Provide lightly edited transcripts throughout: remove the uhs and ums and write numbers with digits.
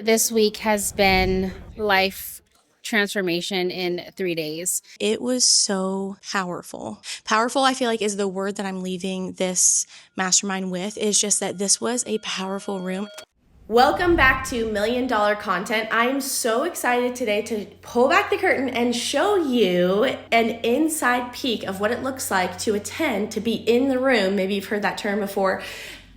This week has been life transformation in 3 days. It was so powerful. Powerful, I feel like, is the word that I'm leaving this mastermind with, is just that this was a powerful room. Welcome back to $1 Million Content. I'm so excited today to pull back the curtain and show you an inside peek of what it looks like to attend, to be in the room. Maybe you've heard that term before.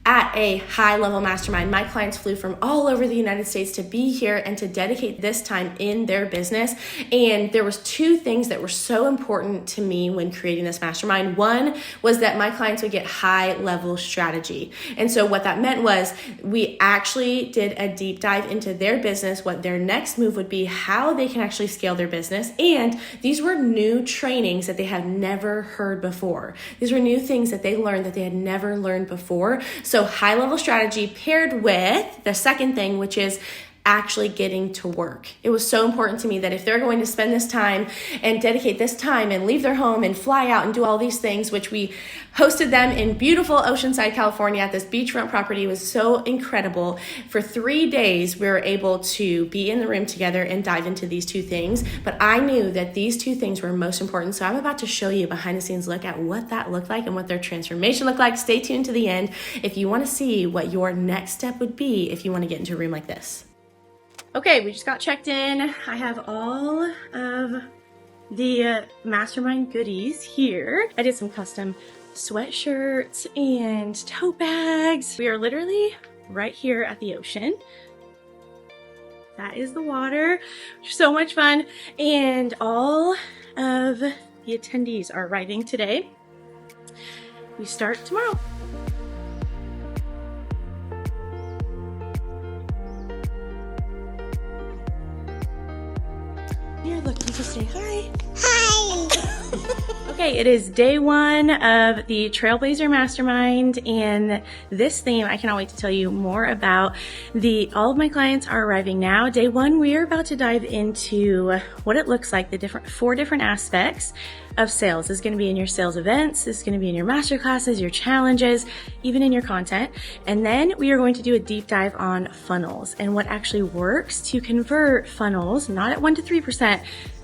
At a high level mastermind. My clients flew from all over the United States to be here and to dedicate this time in their business. And there was two things that were so important to me when creating this mastermind. One was that my clients would get high level strategy. And so what that meant was we actually did a deep dive into their business, what their next move would be, how they can actually scale their business. And these were new trainings that they had never heard before. These were new things that they learned that they had never learned before. So high level strategy paired with the second thing, which is actually getting to work. It was so important to me that if they're going to spend this time and dedicate this time and leave their home and fly out and do all these things, which we hosted them in beautiful Oceanside, California at this beachfront property. It was so incredible. For 3 days, we were able to be in the room together and dive into these two things. But I knew that these two things were most important. So I'm about to show you a behind the scenes look at what that looked like and what their transformation looked like. Stay tuned to the end if you want to see what your next step would be if you want to get into a room like this. Okay, we just got checked in. I have all of the mastermind goodies here. I did some custom sweatshirts and tote bags. We are literally right here at the ocean. That is the water. So much fun. And all of the attendees are arriving today. We start tomorrow. You're looking to say hi. Hi. Okay, it is day one of the Trailblazer Mastermind, and this theme, I cannot wait to tell you more about. All of my clients are arriving now. Day one, we are about to dive into what it looks like, the four different aspects of sales. This is going to be in your sales events. This is going to be in your master classes, your challenges, even in your content. And then we are going to do a deep dive on funnels and what actually works to convert funnels, not at 1 to 3%,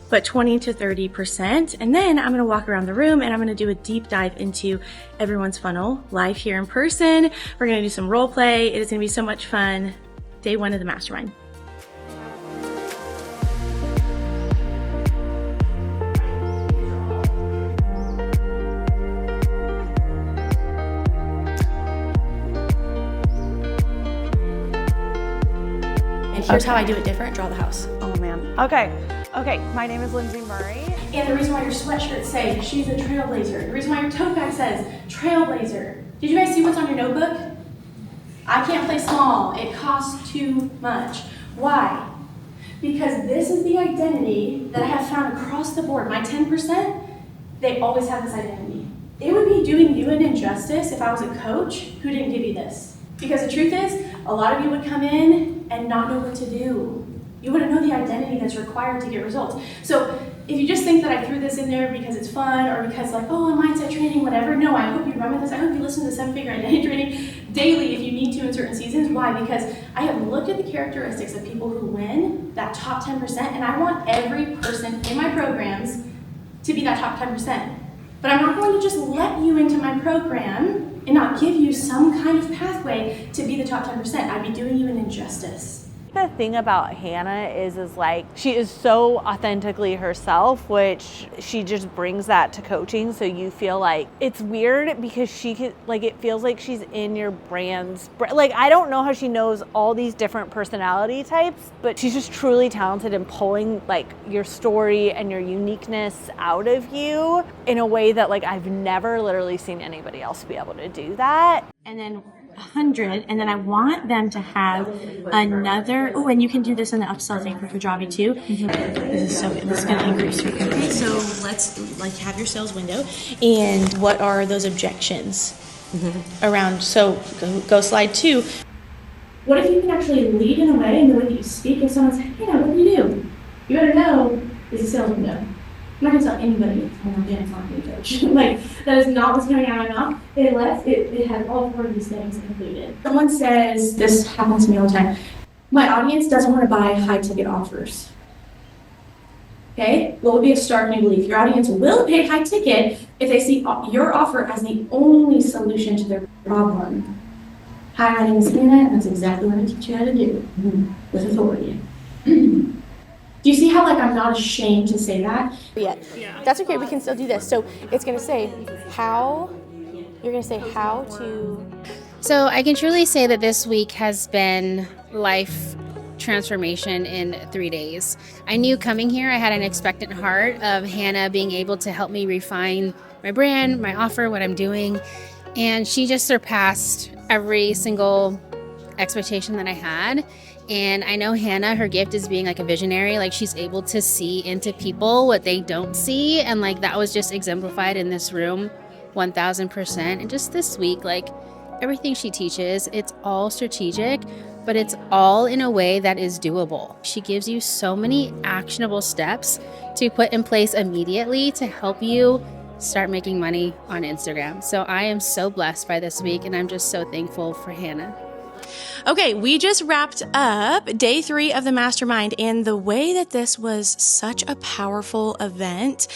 but 20 to 30%. And then I'm going to walk around the room and I'm going to do a deep dive into everyone's funnel live here in person. We're going to do some role play. It is going to be so much fun. Day one of the mastermind. Here's how I do it different. Draw the house. Oh man. Okay. My name is Lindsay Murray. And the reason why your sweatshirts say she's a trailblazer. The reason why your tote bag says trailblazer. Did you guys see what's on your notebook? I can't play small. It costs too much. Why? Because this is the identity that I have found across the board. My 10%, they always have this identity. It would be doing you an injustice if I was a coach who didn't give you this. Because the truth is, a lot of you would come in and not know what to do. You wouldn't know the identity that's required to get results. So if you just think that I threw this in there because it's fun or because like, oh, mindset training, whatever, no, I hope you run with this. I hope you listen to the 7-figure identity training daily if you need to in certain seasons. Why? Because I have looked at the characteristics of people who win, that top 10%, and I want every person in my programs to be that top 10%. But I'm not going to just let you into my program and not give you some kind of pathway to be the top 10%. I'd be doing you an injustice. The thing about Hannah is like she is so authentically herself, which she just brings that to coaching. So you feel like it's weird because she can, like, it feels like she's in your brand's, like, I don't know how she knows all these different personality types, but she's just truly talented in pulling like your story and your uniqueness out of you in a way that like I've never literally seen anybody else be able to do that. And then 100, and then I want them to have another, oh, and you can do this in the upsell thing for Kajabi too. This is so good. This is going to increase your, okay, so let's like have your sales window, and what are those objections around, so go slide 2. What if you can actually lead in a way, and the way that you speak, if someone says, hey, what do? You better know is a sales window. I'm not going to tell anybody I'm a dance marketing coach. Like, that is not what's coming out of my mouth. It has all 4 of these things included. Someone says, this happens to me all the time, My audience doesn't want to buy high ticket offers. Okay, what would be a starting belief? Your audience will pay high ticket if they see your offer as the only solution to their problem. Hi, my name is Hannah, and that's exactly what I teach you how to do with authority. Do you see how I'm not ashamed to say that? Yet. That's okay, we can still do this. So it's gonna say how, you're gonna say how to. So I can truly say that this week has been life transformation in 3 days. I knew coming here, I had an expectant heart of Hannah being able to help me refine my brand, my offer, what I'm doing. And she just surpassed every single expectation that I had. And I know Hannah, her gift is being a visionary. She's able to see into people what they don't see. And that was just exemplified in this room 1000%. And just this week, everything she teaches, it's all strategic, but it's all in a way that is doable. She gives you so many actionable steps to put in place immediately to help you start making money on Instagram. So I am so blessed by this week, and I'm just so thankful for Hannah. Okay, we just wrapped up day 3 of the Mastermind, and the way that this was such a powerful event,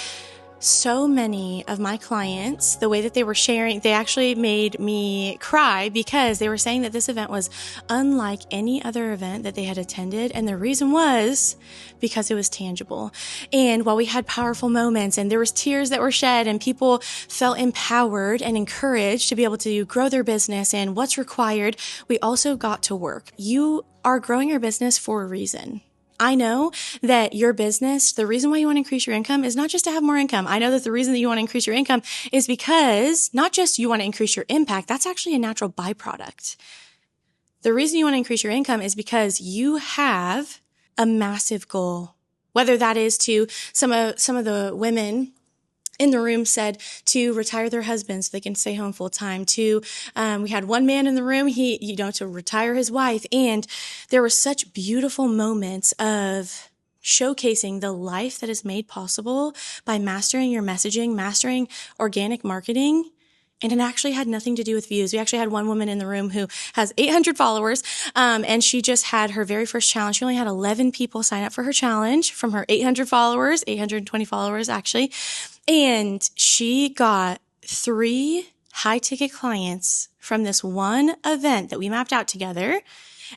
so many of my clients, the way that they were sharing, they actually made me cry because they were saying that this event was unlike any other event that they had attended. And the reason was because it was tangible. And while we had powerful moments and there was tears that were shed and people felt empowered and encouraged to be able to grow their business and what's required, we also got to work. You are growing your business for a reason. I know that your business, the reason why you want to increase your income is not just to have more income. I know that the reason that you want to increase your income is because not just you want to increase your impact, that's actually a natural byproduct. The reason you want to increase your income is because you have a massive goal, whether that is to some of the women in the room said to retire their husbands so they can stay home full time. We had one man in the room, to retire his wife. And there were such beautiful moments of showcasing the life that is made possible by mastering your messaging, mastering organic marketing. And it actually had nothing to do with views. We actually had one woman in the room who has 800 followers, and she just had her very first challenge. She only had 11 people sign up for her challenge from her 800 followers, 820 followers actually. And she got 3 high ticket clients from this one event that we mapped out together.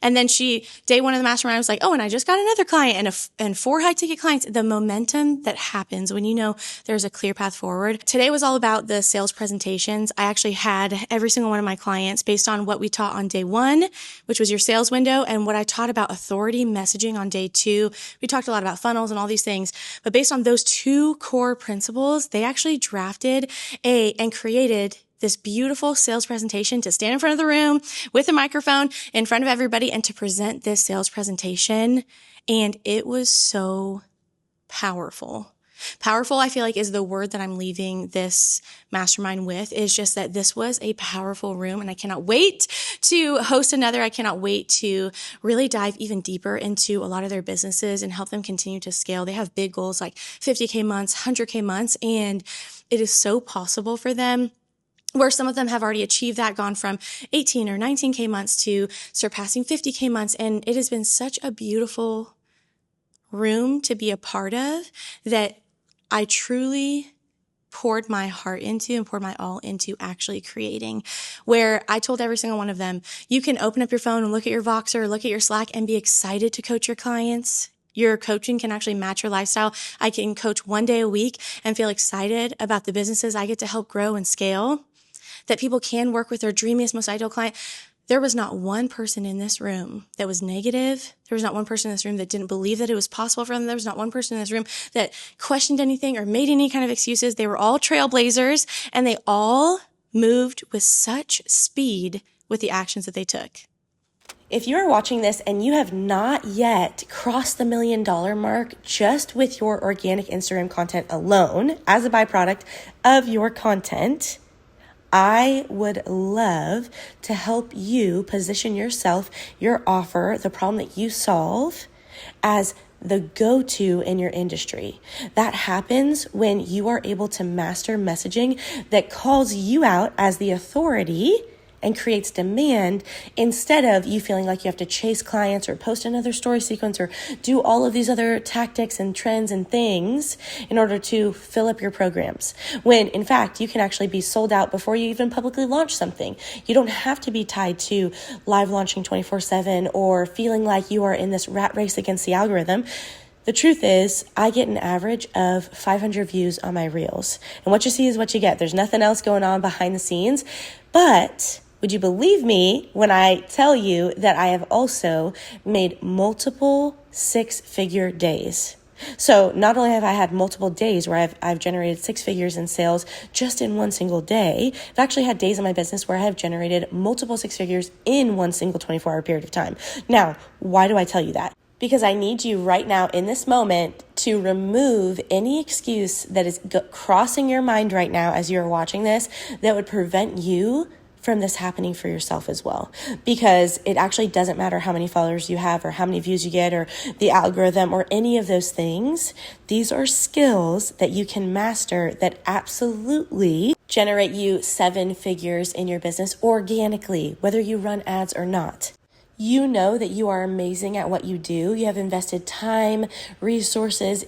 And then day 1 of the mastermind was like, oh, and I just got another client and 4 high ticket clients. The momentum that happens when you know there's a clear path forward. Today was all about the sales presentations. I actually had every single one of my clients based on what we taught on day 1, which was your sales window, and what I taught about authority messaging on day 2. We talked a lot about funnels and all these things, but based on those 2 core principles, they actually drafted and created this beautiful sales presentation to stand in front of the room with a microphone in front of everybody and to present this sales presentation. And it was so powerful. Powerful, I feel like, is the word that I'm leaving this mastermind with, is just that this was a powerful room, and I cannot wait to host another. I cannot wait to really dive even deeper into a lot of their businesses and help them continue to scale. They have big goals like 50K months, 100K months, and it is so possible for them, where some of them have already achieved that, gone from 18 or 19K months to surpassing 50K months. And it has been such a beautiful room to be a part of that I truly poured my heart into and poured my all into actually creating, where I told every single one of them, you can open up your phone and look at your Voxer, look at your Slack, and be excited to coach your clients. Your coaching can actually match your lifestyle. I can coach 1 day a week and feel excited about the businesses I get to help grow and scale, that people can work with their dreamiest, most ideal client. There was not one person in this room that was negative. There was not one person in this room that didn't believe that it was possible for them. There was not one person in this room that questioned anything or made any kind of excuses. They were all trailblazers, and they all moved with such speed with the actions that they took. If you are watching this and you have not yet crossed the $1 million mark just with your organic Instagram content alone as a byproduct of your content, I would love to help you position yourself, your offer, the problem that you solve as the go-to in your industry. That happens when you are able to master messaging that calls you out as the authority and creates demand instead of you feeling like you have to chase clients or post another story sequence or do all of these other tactics and trends and things in order to fill up your programs. When in fact, you can actually be sold out before you even publicly launch something. You don't have to be tied to live launching 24/7 or feeling like you are in this rat race against the algorithm. The truth is, I get an average of 500 views on my reels. And what you see is what you get. There's nothing else going on behind the scenes. But would you believe me when I tell you that I have also made multiple six-figure days? So not only have I had multiple days where I've generated six figures in sales just in one single day, I've actually had days in my business where I have generated multiple six figures in one single 24-hour period of time. Now, why do I tell you that? Because I need you right now in this moment to remove any excuse that is crossing your mind right now as you're watching this that would prevent you from this happening for yourself as well. Because it actually doesn't matter how many followers you have or how many views you get or the algorithm or any of those things. These are skills that you can master that absolutely generate you seven figures in your business organically, whether you run ads or not. You know that you are amazing at what you do. You have invested time, resources,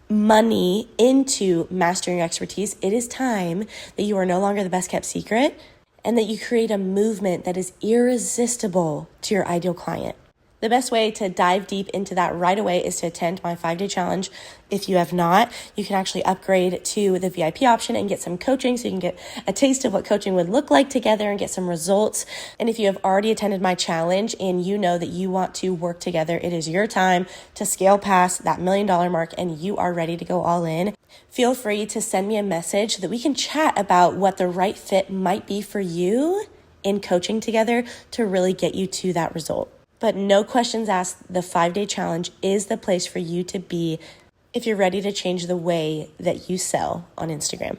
money into mastering your expertise. It is time that you are no longer the best kept secret and that you create a movement that is irresistible to your ideal client. The best way to dive deep into that right away is to attend my 5-day challenge. If you have not, you can actually upgrade to the VIP option and get some coaching so you can get a taste of what coaching would look like together and get some results. And if you have already attended my challenge and you know that you want to work together, it is your time to scale past that $1 million mark and you are ready to go all in. Feel free to send me a message so that we can chat about what the right fit might be for you in coaching together to really get you to that result. But no questions asked, the 5-day challenge is the place for you to be if you're ready to change the way that you sell on Instagram.